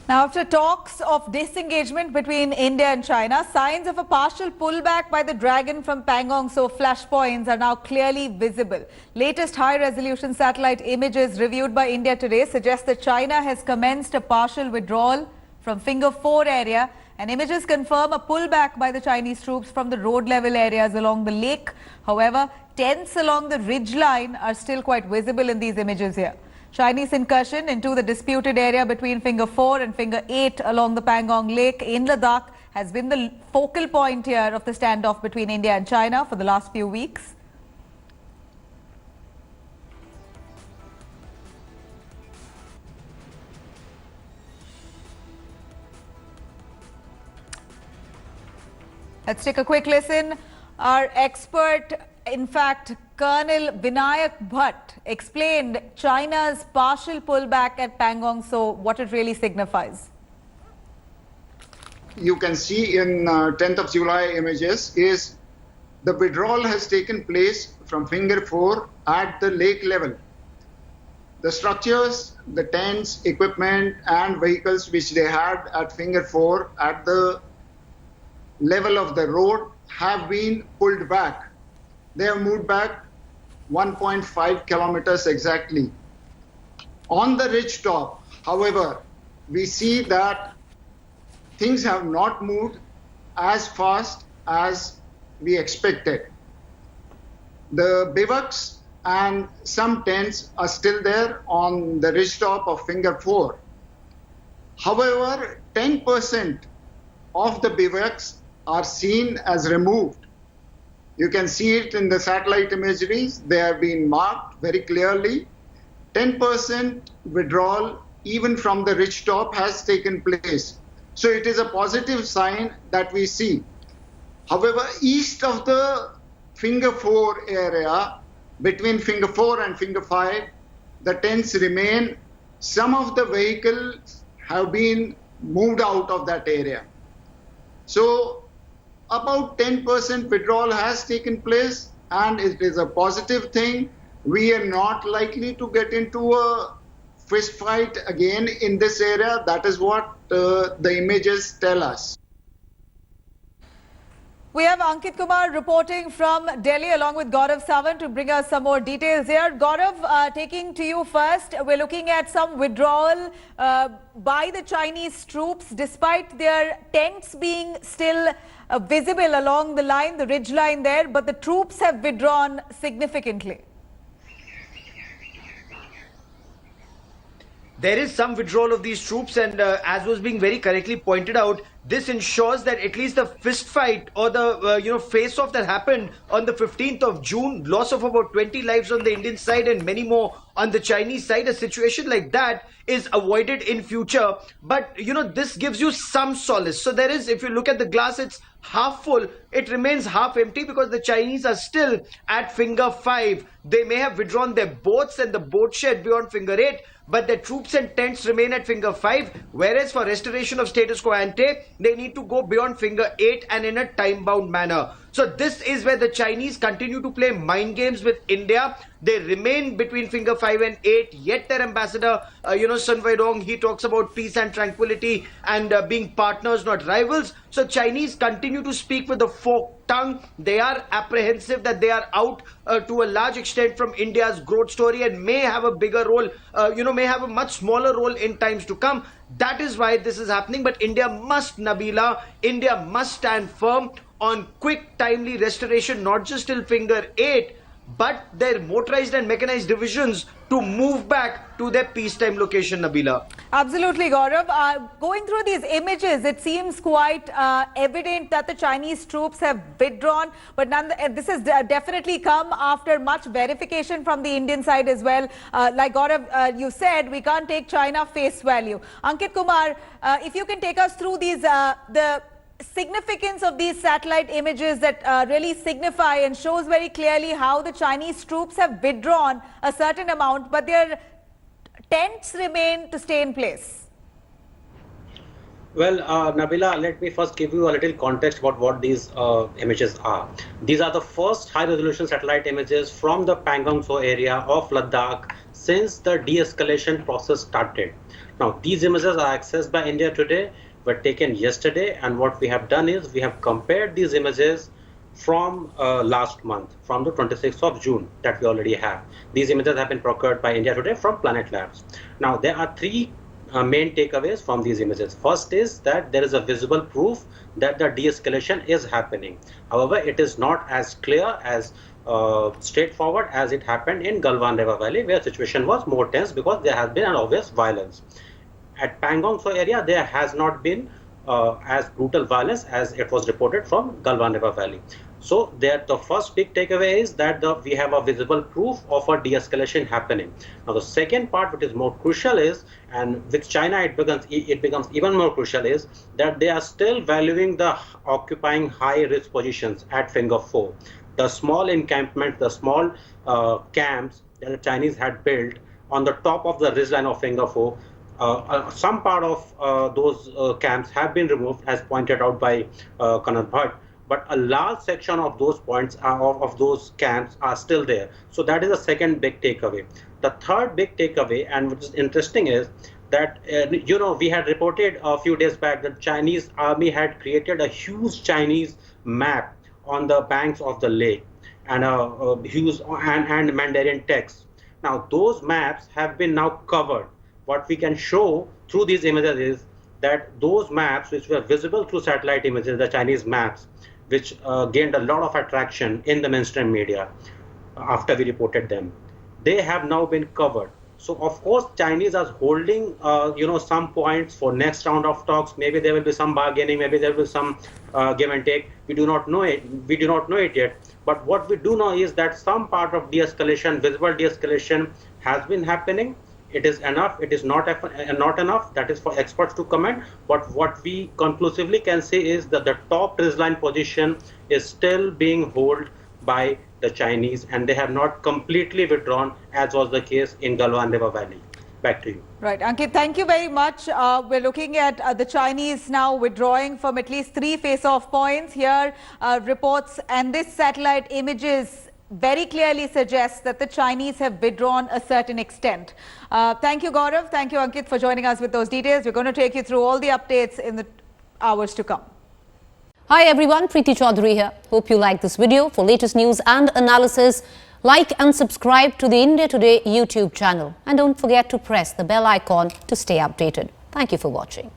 Now, after talks of disengagement between India and China, signs of a partial pullback by the Dragon from Pangong Tso flashpoints are now clearly visible. Latest high-resolution satellite images reviewed by India today suggest that China has commenced a partial withdrawal from Finger 4 area, and images confirm a pullback by the Chinese troops from the road-level areas along the lake. However, tents along the ridgeline are still quite visible in these images here. Chinese incursion into the disputed area between Finger 4 and Finger 8 along the Pangong Lake in Ladakh has been the focal point here of the standoff between India and China for the last few weeks. Let's take a quick listen. Our expert, in fact, Colonel Vinayak Bhatt, explained China's partial pullback at Pangong Tso, what it really signifies. You can see in 10th of July images is the withdrawal has taken place from Finger 4 at the lake level. The structures, the tents, equipment and vehicles which they had at Finger 4 at the level of the road have been pulled back. They have moved back 1.5 kilometers exactly. On the ridge top, however, we see that things have not moved as fast as we expected. The bivouacs and some tents are still there on the ridge top of Finger 4. However, 10% of the bivouacs are seen as removed. You can see it in the satellite imageries. They have been marked very clearly. 10% withdrawal even from the ridge top has taken place. So it is a positive sign that we see. However, east of the Finger 4 area, between Finger 4 and Finger 5, the tents remain. Some of the vehicles have been moved out of that area. So about 10% withdrawal has taken place, and it is a positive thing. We are not likely to get into a fist fight again in this area. That is what the images tell us. We have Ankit Kumar reporting from Delhi along with Gaurav Sawant to bring us some more details here. Gaurav, taking to you first, we're looking at some withdrawal by the Chinese troops despite their tents being still visible along the line, the ridge line there, but the troops have withdrawn significantly. There is some withdrawal of these troops, and as was being very correctly pointed out, this ensures that at least the fist fight or the face-off that happened on the 15th of June, loss of about 20 lives on the Indian side and many more on the Chinese side, a situation like that is avoided in future. But this gives you some solace. So there is, if you look at the glass, it's half full, it remains half empty because the Chinese are still at Finger 5. They may have withdrawn their boats and the boat shed beyond Finger 8, but the troops and tents remain at Finger 5, whereas for restoration of status quo ante, they need to go beyond Finger 8 and in a time-bound manner. So this is where the Chinese continue to play mind games with India. They remain between Finger 5 and 8, yet their ambassador, Sun Weidong, he talks about peace and tranquility and being partners, not rivals. So Chinese continue to speak with the forked tongue. They are apprehensive that they are out to a large extent from India's growth story and may have a bigger role, may have a much smaller role in times to come. That is why this is happening. But India must, Nabila, India must stand firm on quick, timely restoration, not just till Finger 8, but their motorized and mechanized divisions to move back to their peacetime location, Nabila. Absolutely, Gaurav. Going through these images, it seems quite evident that the Chinese troops have withdrawn, but this has definitely come after much verification from the Indian side as well. Like Gaurav, you said, we can't take China face value. Ankit Kumar, if you can take us through these, the significance of these satellite images that really signify and shows very clearly how the Chinese troops have withdrawn a certain amount, but their tents remain to stay in place. Well, Nabila, let me first give you a little context about what these images are. These are the first high-resolution satellite images from the Pangong Tso area of Ladakh since the de-escalation process started. Now, these images are accessed by India today, were taken yesterday, and what we have done is we have compared these images from last month, from the 26th of June that we already have. These images have been procured by India today from Planet Labs. Now, there are three main takeaways from these images. First is that there is a visible proof that the de-escalation is happening. However, it is not as clear, as straightforward as it happened in Galwan River Valley, where the situation was more tense because there has been an obvious violence. At Pangong Tso area, there has not been as brutal violence as it was reported from Galwan River Valley. So there, the first big takeaway is that we have a visible proof of a de-escalation happening. Now the second part, which is more crucial, is, and with China it becomes even more crucial, is that they are still valuing the occupying high risk positions at Finger 4. The small encampment, the small camps that the Chinese had built on the top of the ridgeline of Finger 4, some part of those camps have been removed, as pointed out by Kanad Bhatt, but a large section of those points of those camps are still there. So that is the second big takeaway. The third big takeaway, and which is interesting, is that we had reported a few days back that Chinese army had created a huge Chinese map on the banks of the lake, and a huge and Mandarin text. Now those maps have been now covered. What we can show through these images is that those maps, which were visible through satellite images, the Chinese maps, which gained a lot of attraction in the mainstream media after we reported them, they have now been covered. So of course Chinese are holding some points for next round of talks. Maybe there will be some bargaining, maybe there will be some give and take. We do not know it. We do not know it yet. But what we do know is that some part of de-escalation, visible de-escalation, has been happening. It is enough. It is not enough. That is for experts to comment. But what we conclusively can say is that the top ridgeline position is still being held by the Chinese, and they have not completely withdrawn, as was the case in Galwan River Valley. Back to you. Right, Ankit, thank you very much. We're looking at the Chinese now withdrawing from at least 3 face-off points. Here, reports and this satellite images very clearly suggest that the Chinese have withdrawn a certain extent. Thank you, Gaurav. Thank you, Ankit, for joining us with those details. We're going to take you through all the updates in the hours to come. Hi everyone, Preeti Chaudhary here. Hope you like this video. For latest news and analysis, like and subscribe to the India Today YouTube channel. And don't forget to press the bell icon to stay updated. Thank you for watching.